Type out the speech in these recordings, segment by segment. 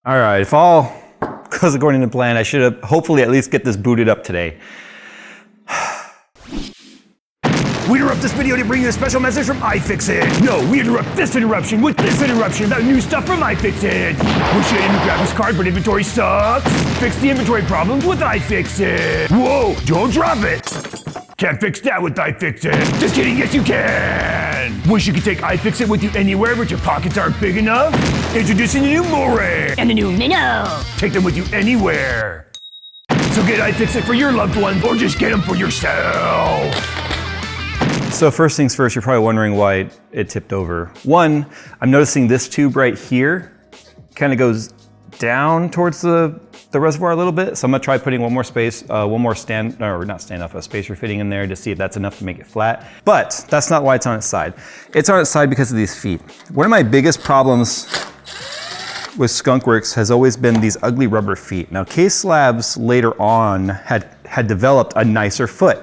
All right, if all goes according to plan, I should have hopefully at least get this booted up today. We interrupt this video to bring you a special message from iFixit. No, we interrupt this interruption with this interruption about new stuff from iFixit. Wish you had a new graphics card, but inventory sucks? Fix the inventory problems with iFixit. Whoa, don't drop it. Can't fix that with iFixit. Just kidding, yes you can. Wish you could take iFixit with you anywhere, but your pockets aren't big enough? Introducing the new More And the new Minnow. Take them with you anywhere. So get iFixit for your loved ones, or just get them for yourself. So first things first, you're probably wondering why it tipped over. One, I'm noticing this tube right here kind of goes down towards the reservoir a little bit. So I'm gonna try putting one more spacer fitting in there to see if that's enough to make it flat. But that's not why it's on its side. It's on its side because of these feet. One of my biggest problems with Skunkworks has always been these ugly rubber feet. Now Case Labs later on had developed a nicer foot.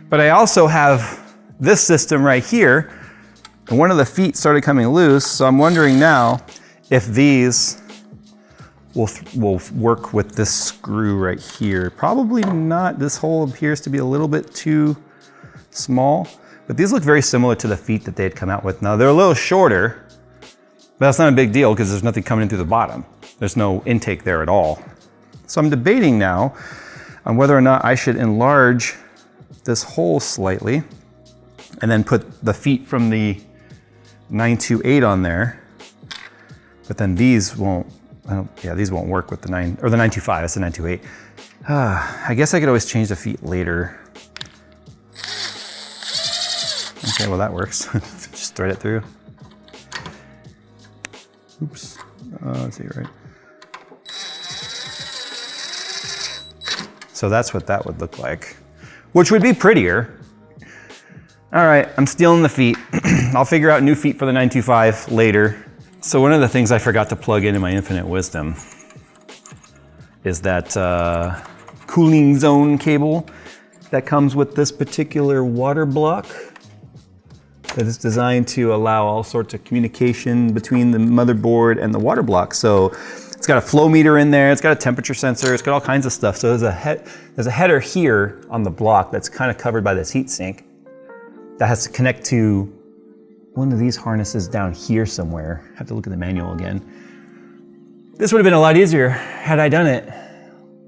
But I also have this system right here, and one of the feet started coming loose, so I'm wondering now if these will work with this screw right here. Probably not. This hole appears to be a little bit too small, but these look very similar to the feet that they had come out with. Now they're a little shorter, but that's not a big deal because there's nothing coming in through the bottom. There's no intake there at all. So I'm debating now on whether or not I should enlarge this hole slightly and then put the feet from the 928 on there, but then these won't, these won't work with the 925, that's the 928. I guess I could always change the feet later. Okay, well that works. Just thread it through. Oops, let's see, right. So that's what that would look like, which would be prettier. All right, I'm stealing the feet. I'll figure out new feet for the 925 later. So one of the things I forgot to plug in my infinite wisdom is that cooling zone cable that comes with this particular water block that is designed to allow all sorts of communication between the motherboard and the water block. So it's got a flow meter in there, it's got a temperature sensor, it's got all kinds of stuff. So there's a header here on the block that's kind of covered by this heat sink that has to connect to one of these harnesses down here somewhere. I have to look at the manual again. This would have been a lot easier had I done it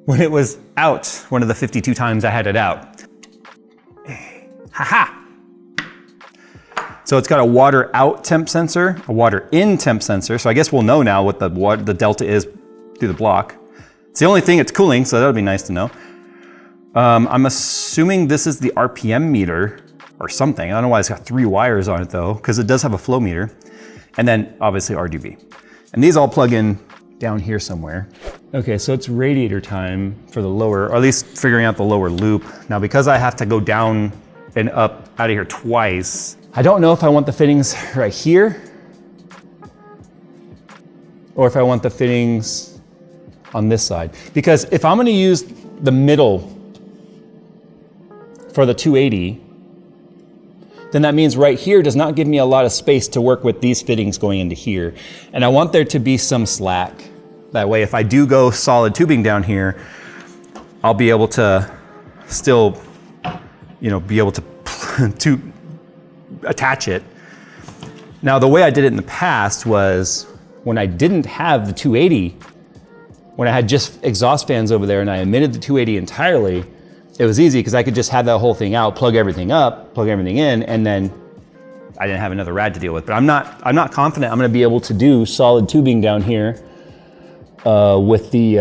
when it was out, one of the 52 times I had it out. Haha! So it's got a water out temp sensor, a water in temp sensor. So I guess we'll know now what the delta is through the block. It's the only thing it's cooling, so that would be nice to know. I'm assuming this is the RPM meter or something. I don't know why it's got 3 wires on it though, because it does have a flow meter. And then obviously RGB. And these all plug in down here somewhere. Okay, so it's radiator time for the lower, or at least figuring out the lower loop. Now because I have to go down and up out of here twice, I don't know if I want the fittings right here or if I want the fittings on this side. Because if I'm gonna use the middle for the 280, then that means right here does not give me a lot of space to work with these fittings going into here. And I want there to be some slack. That way, if I do go solid tubing down here, I'll be able to still, be able to attach it. Now, the way I did it in the past was when I didn't have the 280, when I had just exhaust fans over there and I omitted the 280 entirely, it was easy because I could just have that whole thing out, plug everything up, plug everything in, and then I didn't have another rad to deal with. But I'm not confident I'm gonna be able to do solid tubing down here with the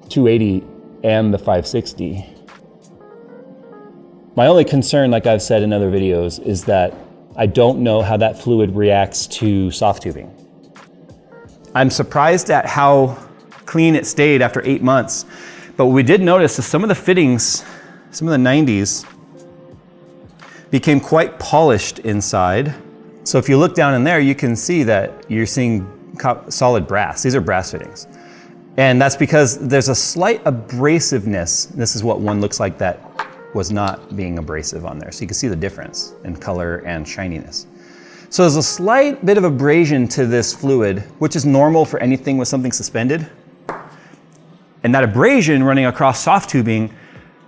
280 and the 560. My only concern, like I've said in other videos, is that I don't know how that fluid reacts to soft tubing. I'm surprised at how clean it stayed after 8 months. But what we did notice is some of the fittings, some of the 90s, became quite polished inside. So if you look down in there, you can see that you're seeing solid brass. These are brass fittings. And that's because there's a slight abrasiveness. This is what one looks like that was not being abrasive on there. So you can see the difference in color and shininess. So there's a slight bit of abrasion to this fluid, which is normal for anything with something suspended. And that abrasion running across soft tubing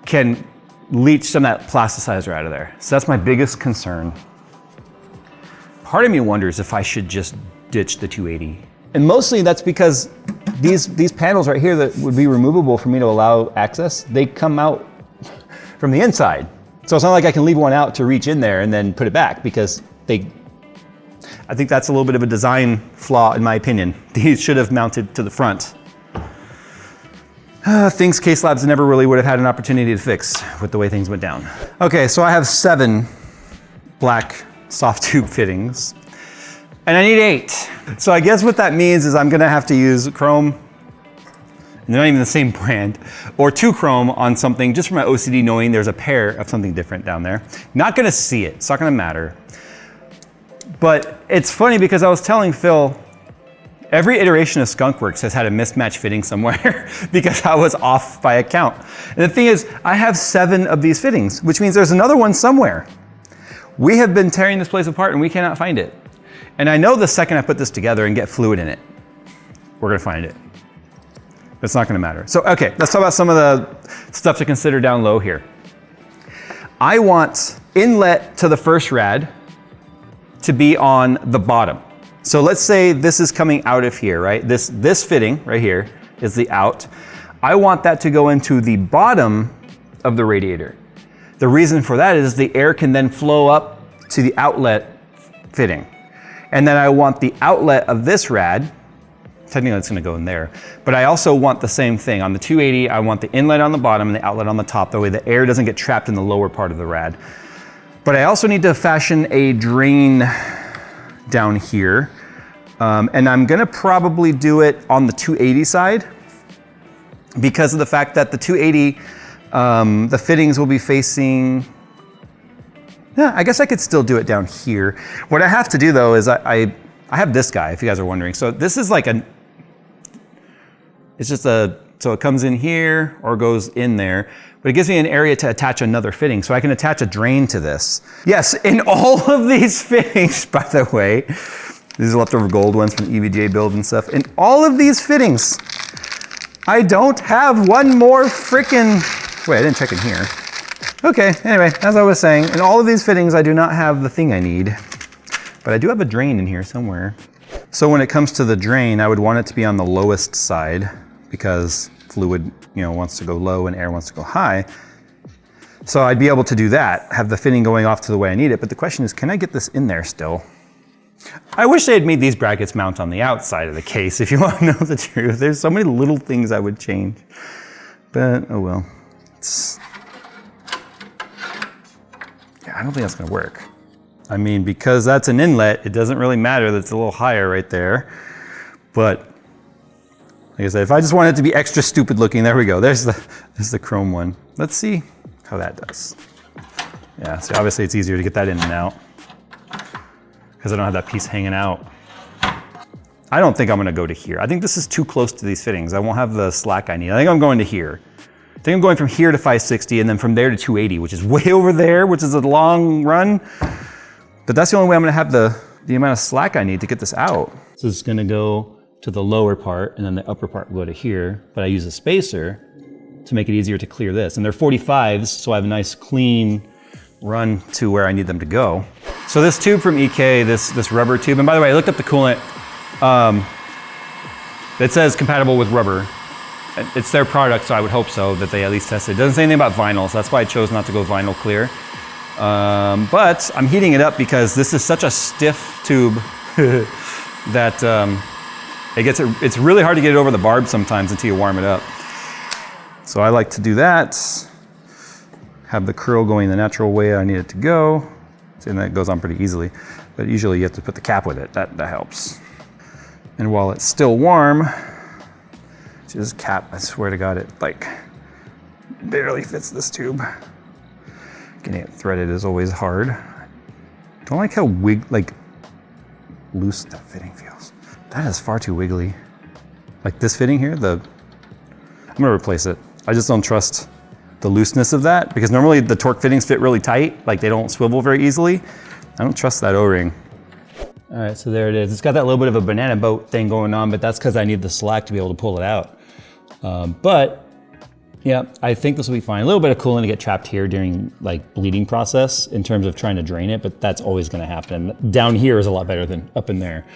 can leach some of that plasticizer out of there. So that's my biggest concern. Part of me wonders if I should just ditch the 280. And mostly that's because these panels right here that would be removable for me to allow access, they come out from the inside. So it's not like I can leave one out to reach in there and then put it back, because I think that's a little bit of a design flaw in my opinion. These should have mounted to the front. Things Case Labs never really would have had an opportunity to fix with the way things went down. Okay, so I have 7 black soft tube fittings, and I need 8. So I guess what that means is I'm gonna have to use chrome, and they're not even the same brand, or 2 chrome on something, just for my OCD knowing there's a pair of something different down there. Not gonna see it, it's not gonna matter. But it's funny because I was telling Phil, every iteration of Skunkworks has had a mismatched fitting somewhere because I was off by a count. And the thing is, I have 7 of these fittings, which means there's another one somewhere. We have been tearing this place apart and we cannot find it. And I know the second I put this together and get fluid in it, we're gonna find it. It's not gonna matter. So, okay, let's talk about some of the stuff to consider down low here. I want inlet to the first rad to be on the bottom. So let's say this is coming out of here, right? This fitting right here is the out. I want that to go into the bottom of the radiator. The reason for that is the air can then flow up to the outlet fitting. And then I want the outlet of this rad, technically it's gonna go in there, but I also want the same thing. On the 280, I want the inlet on the bottom and the outlet on the top, that way the air doesn't get trapped in the lower part of the rad. But I also need to fashion a drain down here. And I'm gonna probably do it on the 280 side because of the fact that the 280, the fittings will be facing, yeah, I guess I could still do it down here. What I have to do though is I have this guy, if you guys are wondering. So this is like it's just so it comes in here or goes in there, but it gives me an area to attach another fitting. So I can attach a drain to this. Yes, in all of these fittings, by the way, these are leftover gold ones from the EVGA build and stuff. In all of these fittings, I don't have one more frickin', wait, I didn't check in here. Okay, anyway, as I was saying, in all of these fittings, I do not have the thing I need, but I do have a drain in here somewhere. So when it comes to the drain, I would want it to be on the lowest side because fluid, wants to go low and air wants to go high. So I'd be able to do that, have the fitting going off to the way I need it. But the question is, can I get this in there still? I wish they had made these brackets mount on the outside of the case, if you want to know the truth. There's so many little things I would change, but oh well. Yeah, I don't think that's gonna work. I mean, because that's an inlet, it doesn't really matter that it's a little higher right there. But like I said, if I just want it to be extra stupid looking, there we go. There's the chrome one. Let's see how that does. Yeah, so obviously it's easier to get that in and out because I don't have that piece hanging out. I don't think I'm gonna go to here. I think this is too close to these fittings. I won't have the slack I need. I think I'm going to here. I think I'm going from here to 560 and then from there to 280, which is way over there, which is a long run. But that's the only way I'm gonna have the amount of slack I need to get this out. So it's gonna go to the lower part and then the upper part will go to here, but I use a spacer to make it easier to clear this. And they're 45s, so I have a nice clean run to where I need them to go. So this tube from EK, this rubber tube, and by the way, I looked up the coolant. It says compatible with rubber. It's their product, so I would hope so, that they at least tested. It doesn't say anything about vinyl, so that's why I chose not to go vinyl clear. But I'm heating it up because this is such a stiff tube that it's really hard to get it over the barb sometimes until you warm it up. So I like to do that. Have the curl going the natural way I need it to go. And that goes on pretty easily. But usually you have to put the cap with it. That helps. And while it's still warm, see this cap, I swear to God, it like barely fits this tube. Getting it threaded is always hard. Don't like how loose that fitting feels. That is far too wiggly. Like this fitting here, I'm gonna replace it. I just don't trust the looseness of that because normally the torque fittings fit really tight, like they don't swivel very easily. I don't trust that O-ring. All right, so there it is. It's got that little bit of a banana boat thing going on, but that's because I need the slack to be able to pull it out. But yeah, I think this will be fine. A little bit of coolant to get trapped here during like bleeding process in terms of trying to drain it, but that's always gonna happen. Down here is a lot better than up in there.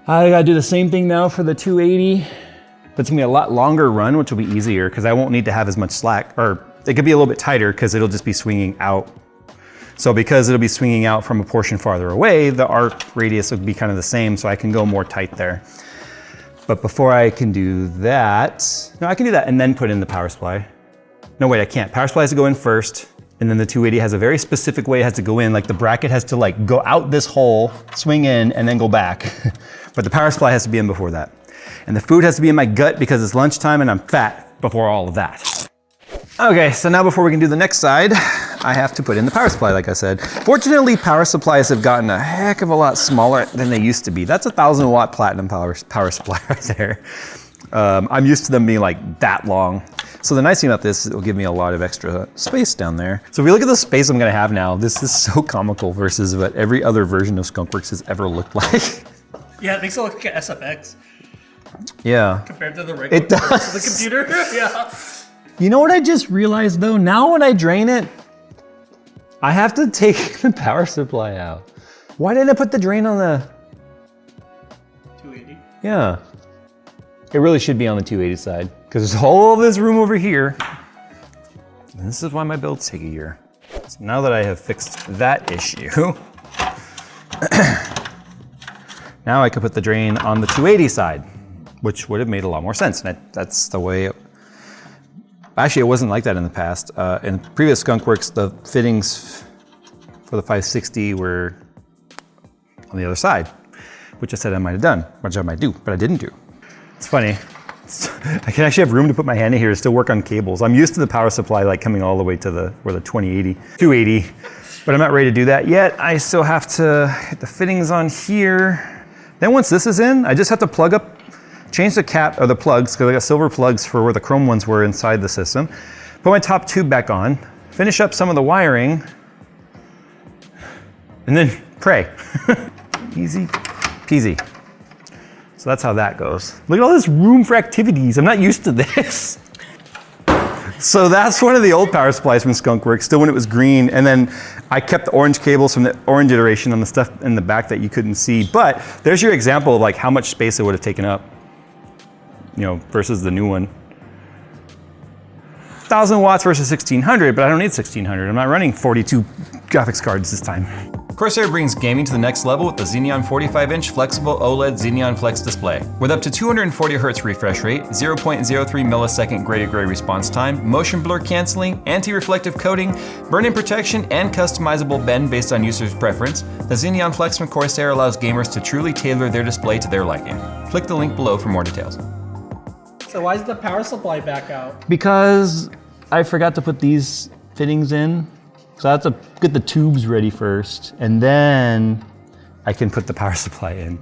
I gotta do the same thing now for the 280. But it's gonna be a lot longer run, which will be easier because I won't need to have as much slack, or it could be a little bit tighter because it'll just be swinging out. So because it'll be swinging out from a portion farther away, the arc radius will be kind of the same, so I can go more tight there. But before I can do that, no, I can do that and then put in the power supply. No, wait, I can't. Power supply has to go in first, and then the 280 has a very specific way it has to go in. Like the bracket has to like go out this hole, swing in, and then go back. But the power supply has to be in before that. And the food has to be in my gut because it's lunchtime and I'm fat before all of that. Okay, so now before we can do the next side, I have to put in the power supply, like I said. Fortunately, power supplies have gotten a heck of a lot smaller than they used to be. That's a 1,000 watt platinum power supply right there. I'm used to them being like that long. So the nice thing about this is it will give me a lot of extra space down there. So if we look at the space I'm gonna have now, this is so comical versus what every other version of Skunkworks has ever looked like. Yeah, it makes it look like an SFX. Yeah. Compared to the regular It does. parts of the computer. Yeah. You know what I just realized though? Now when I drain it, I have to take the power supply out. Why didn't I put the drain on the... 280. Yeah. It really should be on the 280 side because there's all this room over here. And this is why my builds take a year. So now that I have fixed that issue, now I can put the drain on the 280 side, which would have made a lot more sense. And that's the way it... Actually, it wasn't like that in the past. In previous Skunkworks, the fittings for the 560 were on the other side, which I said I might have done, which I might do, but I didn't do. It's funny. I can actually have room to put my hand in here to still work on cables. I'm used to the power supply like coming all the way to the 280, but I'm not ready to do that yet. I still have to hit the fittings on here. Then once this is in, I just have to plug up, change the cap or the plugs, because I got silver plugs for where the chrome ones were inside the system. Put my top tube back on, finish up some of the wiring, and then pray. Easy peasy. So that's how that goes. Look at all this room for activities. I'm not used to this. So that's one of the old power supplies from Skunkworks, still when it was green. And then I kept the orange cables from the orange iteration on the stuff in the back that you couldn't see. But there's your example of like how much space it would have taken up, you know, versus the new one. 1,000 watts versus 1,600, but I don't need 1,600. I'm not running 42 graphics cards this time. Corsair brings gaming to the next level with the Xeneon 45-inch flexible OLED Xeneon Flex display. With up to 240 Hz refresh rate, 0.03 millisecond gray to gray response time, motion blur canceling, anti-reflective coating, burn-in protection, and customizable bend based on user's preference, the Xeneon Flex from Corsair allows gamers to truly tailor their display to their liking. Click the link below for more details. So why is the power supply back out? Because I forgot to put these fittings in. So I have to get the tubes ready first, and then I can put the power supply in.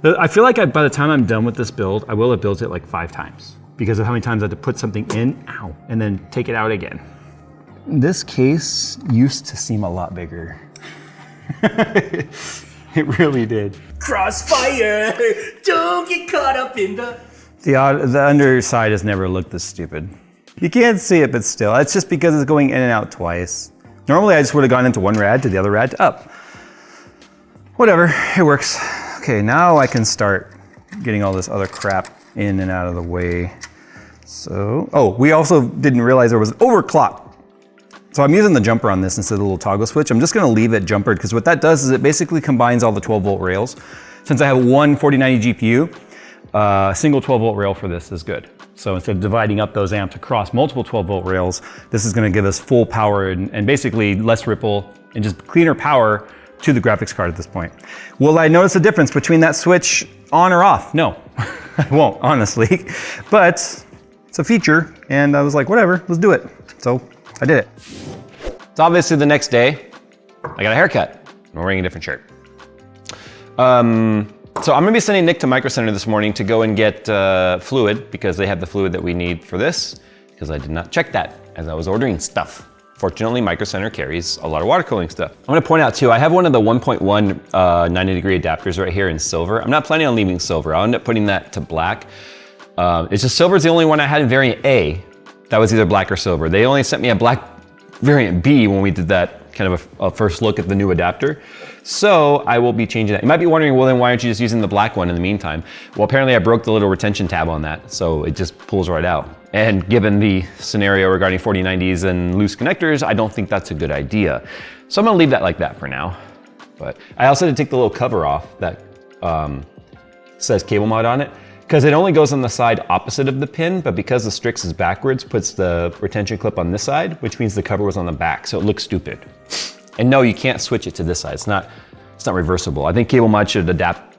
I feel like by the time I'm done with this build, I will have built it like 5 times because of how many times I had to put something in, and then take it out again. This case used to seem a lot bigger. It really did. Crossfire! Don't get caught up in the... The underside has never looked this stupid. You can't see it, but still, it's just because it's going in and out twice. Normally I just would have gone into one rad to the other rad to up. Whatever, it works. Okay, now I can start getting all this other crap in and out of the way. So, oh, we also didn't realize there was an overclock. So I'm using the jumper on this instead of the little toggle switch. I'm just gonna leave it jumpered because what that does is it basically combines all the 12 volt rails. Since I have one 4090 GPU, a single 12 volt rail for this is good. So instead of dividing up those amps across multiple 12 volt rails, this is gonna give us full power and basically less ripple and just cleaner power to the graphics card at this point. Will I notice a difference between that switch on or off? No, I won't, honestly. But it's a feature and I was like, whatever, let's do it. So I did it. It's obviously the next day, I got a haircut. I'm wearing a different shirt. So I'm gonna be sending Nick to Micro Center this morning to go and get fluid because they have the fluid that we need for this because I did not check that as I was ordering stuff. Fortunately, Micro Center carries a lot of water cooling stuff. I'm gonna point out too, I have one of the 1.1 90 degree adapters right here in silver. I'm not planning on leaving silver. I'll end up putting that to black. It's just silver's the only one I had in variant A that was either black or silver. They only sent me a black variant B when we did that kind of a first look at the new adapter. So I will be changing that. You might be wondering, well then why aren't you just using the black one in the meantime? Well, apparently I broke the little retention tab on that, so it just pulls right out. And given the scenario regarding 4090s and loose connectors, I don't think that's a good idea. So I'm gonna leave that like that for now. But I also had to take the little cover off that says cable mod on it, because it only goes on the side opposite of the pin, but because the Strix is backwards, puts the retention clip on this side, which means the cover was on the back, so it looks stupid. And no, you can't switch it to this side. It's not reversible. I think cable mod should adapt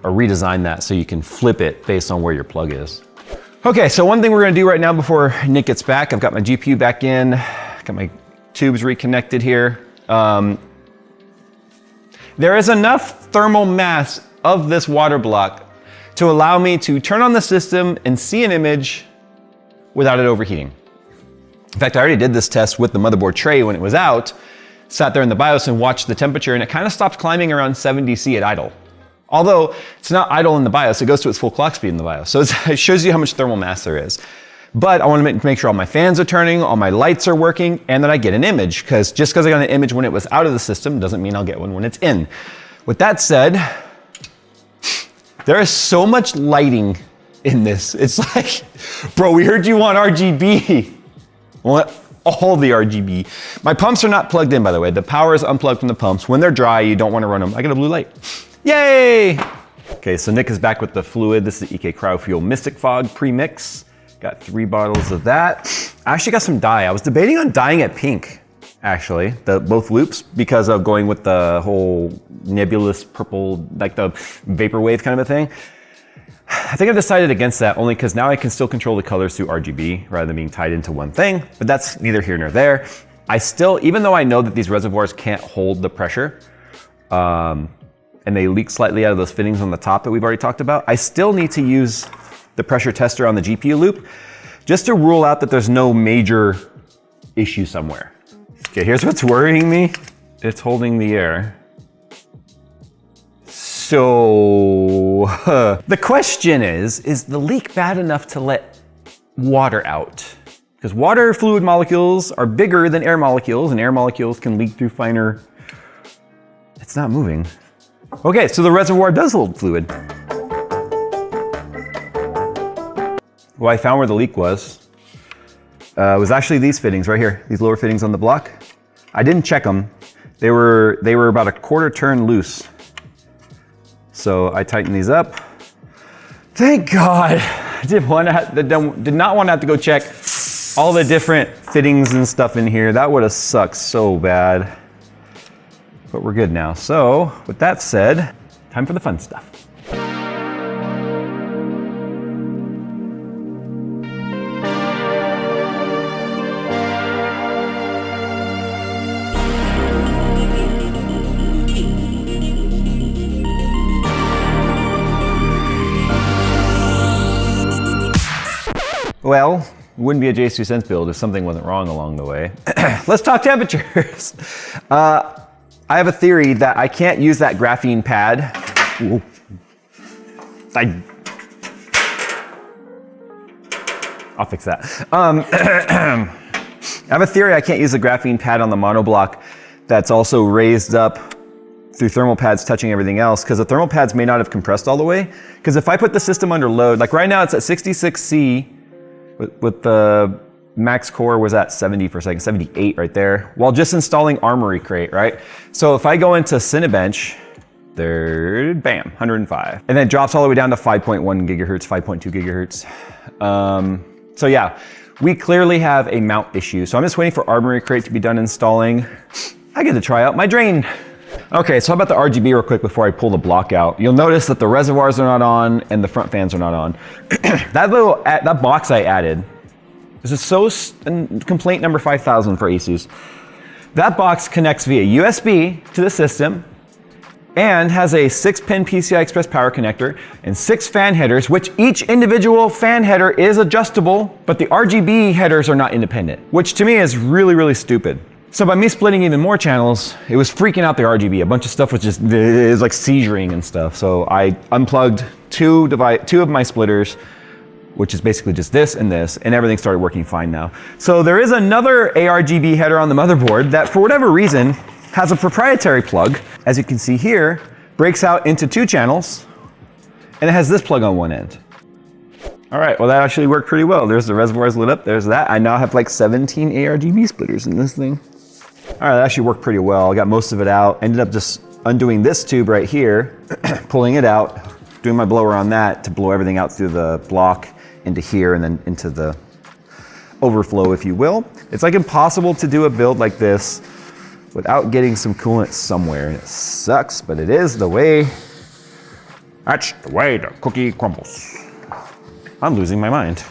or redesign that so you can flip it based on where your plug is. Okay, so one thing we're gonna do right now before Nick gets back, I've got my GPU back in, got my tubes reconnected here. There is enough thermal mass of this water block to allow me to turn on the system and see an image without it overheating. In fact, I already did this test with the motherboard tray when it was out, sat there in the BIOS and watched the temperature, and it kind of stopped climbing around 70 C at idle. Although it's not idle in the BIOS, it goes to its full clock speed in the BIOS. So it shows you how much thermal mass there is. But I want to make sure all my fans are turning, all my lights are working, and that I get an image, because just because I got an image when it was out of the system doesn't mean I'll get one when it's in. With that said, there is so much lighting in this. It's like, bro, we heard you want RGB. What? All the RGB. My pumps are not plugged in, by the way. The power is unplugged from the pumps. When they're dry, you don't want to run them. I got a blue light. Yay! Okay, so Nick is back with the fluid. This is the EK Cryofuel Mystic Fog pre-mix. Got 3 bottles of that. I actually got some dye. I was debating on dyeing it pink, actually, both loops, because of going with the whole nebulous purple, like the vaporwave kind of a thing. I think I've decided against that only because now I can still control the colors through RGB rather than being tied into one thing, but that's neither here nor there. I still, even though I know that these reservoirs can't hold the pressure, and they leak slightly out of those fittings on the top that we've already talked about, I still need to use the pressure tester on the GPU loop just to rule out that there's no major issue somewhere. Okay, here's what's worrying me. It's holding the air. So, the question is the leak bad enough to let water out? Because water fluid molecules are bigger than air molecules, and air molecules can leak through finer. It's not moving. Okay, so the reservoir does hold fluid. Well, I found where the leak was. It was actually these fittings right here, these lower fittings on the block. I didn't check them. They were about a quarter turn loose. So I tightened these up. Thank God. I did not want to have to go check all the different fittings and stuff in here. That would have sucked so bad. But we're good now. So with that said, time for the fun stuff. Well, it wouldn't be a J2Sense build if something wasn't wrong along the way. Let's talk temperatures. I have a theory that I can't use that graphene pad. Whoa. I'll fix that. I have a theory I can't use the graphene pad on the monoblock that's also raised up through thermal pads touching everything else, because the thermal pads may not have compressed all the way. Because if I put the system under load, like right now it's at 66 C, with the max core was at 70 for a second, 78 right there, while just installing Armory Crate, right? So if I go into Cinebench, there, bam, 105. And then it drops all the way down to 5.1 gigahertz, 5.2 gigahertz. So yeah, we clearly have a mount issue. So I'm just waiting for Armory Crate to be done installing. I get to try out my drain. Okay, so how about the RGB real quick before I pull the block out? You'll notice that the reservoirs are not on and the front fans are not on. that box I added, this is so complaint number 5,000 for ASUS. That box connects via USB to the system, and has a 6-pin PCI Express power connector and 6 fan headers, which each individual fan header is adjustable, but the RGB headers are not independent, which to me is really, really stupid. So by me splitting even more channels, it was freaking out the RGB. A bunch of stuff was just, it was like seizuring and stuff. So I unplugged two of my splitters, which is basically just this, and everything started working fine now. So there is another ARGB header on the motherboard that for whatever reason has a proprietary plug. As you can see here, breaks out into 2 channels, and it has this plug on one end. All right, well that actually worked pretty well. There's the reservoirs lit up, there's that. I now have like 17 ARGB splitters in this thing. All right, that actually worked pretty well. I got most of it out. Ended up just undoing this tube right here, pulling it out, doing my blower on that to blow everything out through the block into here and then into the overflow, if you will. It's like impossible to do a build like this without getting some coolant somewhere. And it sucks, but it is the way. That's the way the cookie crumbles. I'm losing my mind.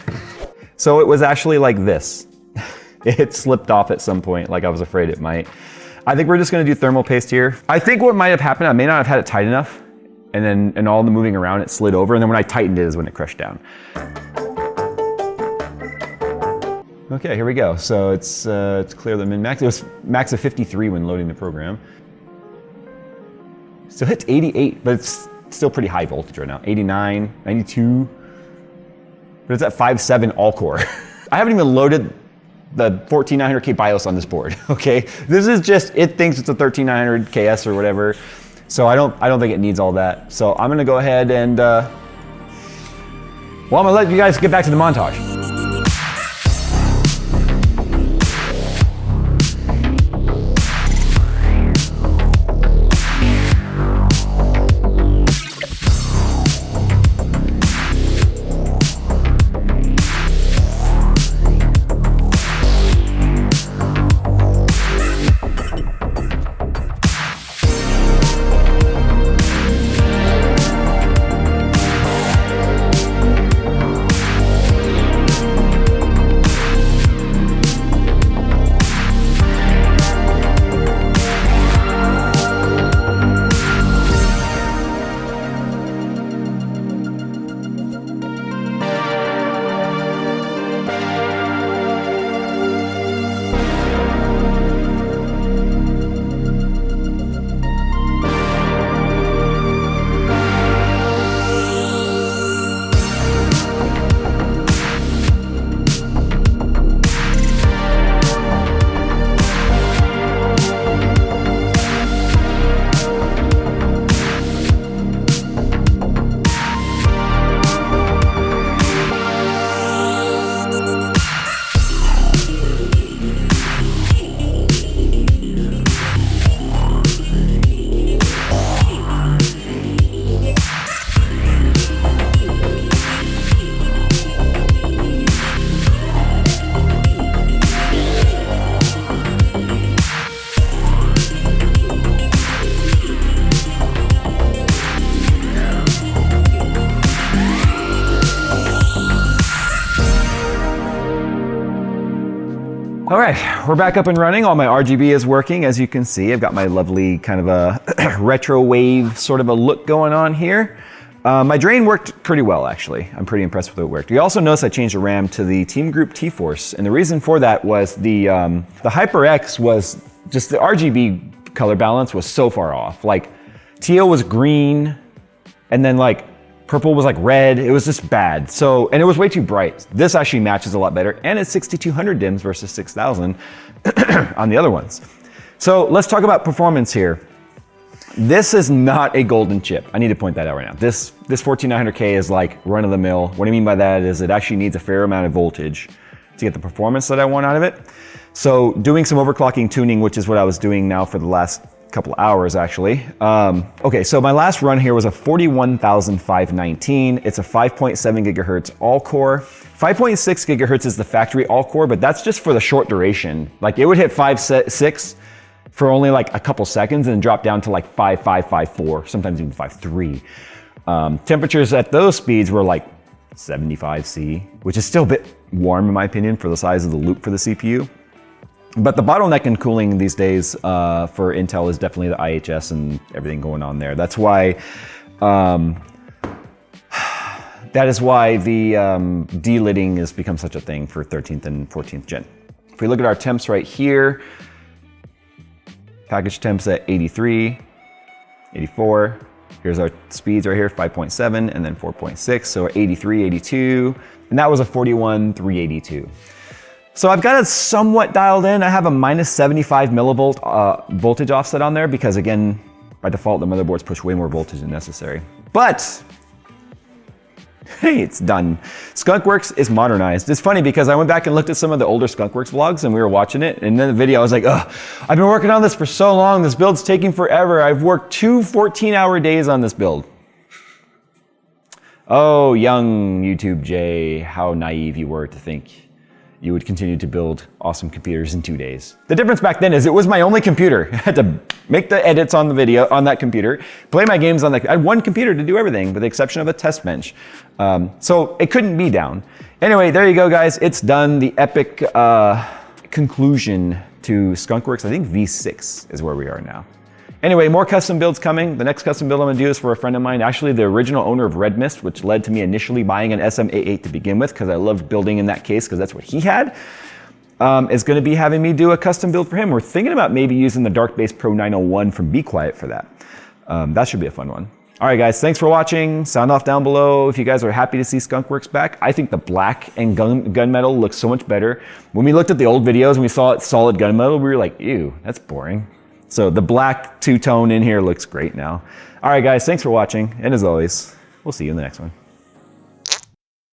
So it was actually like this. It slipped off at some point, like I was afraid it might. I think we're just gonna do thermal paste here. I think what might have happened, I may not have had it tight enough, and then in all the moving around, it slid over, and then when I tightened it is when it crushed down. Okay, here we go. So it's clear the min-max. It was max of 53 when loading the program. Still hits 88, but it's still pretty high voltage right now. 89, 92, but it's at 5.7 all-core. I haven't even loaded the 14900K BIOS on this board, okay? This is just, it thinks it's a 13900 KS or whatever, so I don't think it needs all that. So I'm gonna go ahead and, well, I'm gonna let you guys get back to the montage. All right, we're back up and running. All my RGB is working, as you can see. I've got my lovely kind of a retro wave sort of a look going on here. My drain worked pretty well, actually. I'm pretty impressed with how it worked. You also notice I changed the RAM to the Team Group T-Force, and the reason for that was the HyperX was just the RGB color balance was so far off. Like, teal was green, and then like purple was like red. It was just bad. So, and it was way too bright. This actually matches a lot better, and it's 6200 dims versus 6000 on the other ones. So let's talk about performance here. This is not a golden chip. I need to point that out right now. This 14900K is like run of the mill. What I mean by that is it actually needs a fair amount of voltage to get the performance that I want out of it. So doing some overclocking tuning, which is what I was doing now for the last couple hours actually. Okay, so my last run here was a 41519. It's a 5.7 gigahertz all core. 5.6 gigahertz is the factory all core, but that's just for the short duration. Like it would hit 5.6 for only like a couple seconds and drop down to like 5.5, 5.4, sometimes even 5.3. Temperatures at those speeds were like 75 C, which is still a bit warm in my opinion for the size of the loop for the CPU. But the bottleneck in cooling these days for Intel is definitely the IHS and everything going on there. That's why the delidding has become such a thing for 13th and 14th gen. If we look at our temps right here, package temps at 83, 84. Here's our speeds right here, 5.7 and then 4.6. So 83, 82, and that was a 41,382. So I've got it somewhat dialed in. I have a minus 75 millivolt voltage offset on there because again, by default, the motherboards push way more voltage than necessary. But hey, it's done. Skunkworks is modernized. It's funny because I went back and looked at some of the older Skunkworks vlogs and we were watching it. And in the video, I was like, oh, I've been working on this for so long. This build's taking forever. I've worked 2 14-hour days on this build. Oh, young YouTube Jay, how naive you were to think you would continue to build awesome computers in 2 days. The difference back then is it was my only computer. I had to make the edits on the video on that computer, play my games on that. I had one computer to do everything with the exception of a test bench. So it couldn't be down. Anyway, there you go, guys. It's done. The epic conclusion to Skunkworks. I think V6 is where we are now. Anyway, more custom builds coming. The next custom build I'm gonna do is for a friend of mine, actually the original owner of Red Mist, which led to me initially buying an SM88 to begin with because I loved building in that case because that's what he had. Is gonna be having me do a custom build for him. We're thinking about maybe using the Dark Base Pro 901 from Be Quiet for that. That should be a fun one. All right, guys, thanks for watching. Sound off down below if you guys are happy to see Skunkworks back. I think the black and gunmetal looks so much better. When we looked at the old videos and we saw it solid gunmetal, we were like, ew, that's boring. So the black two-tone in here looks great now. All right, guys, thanks for watching. And as always, we'll see you in the next one.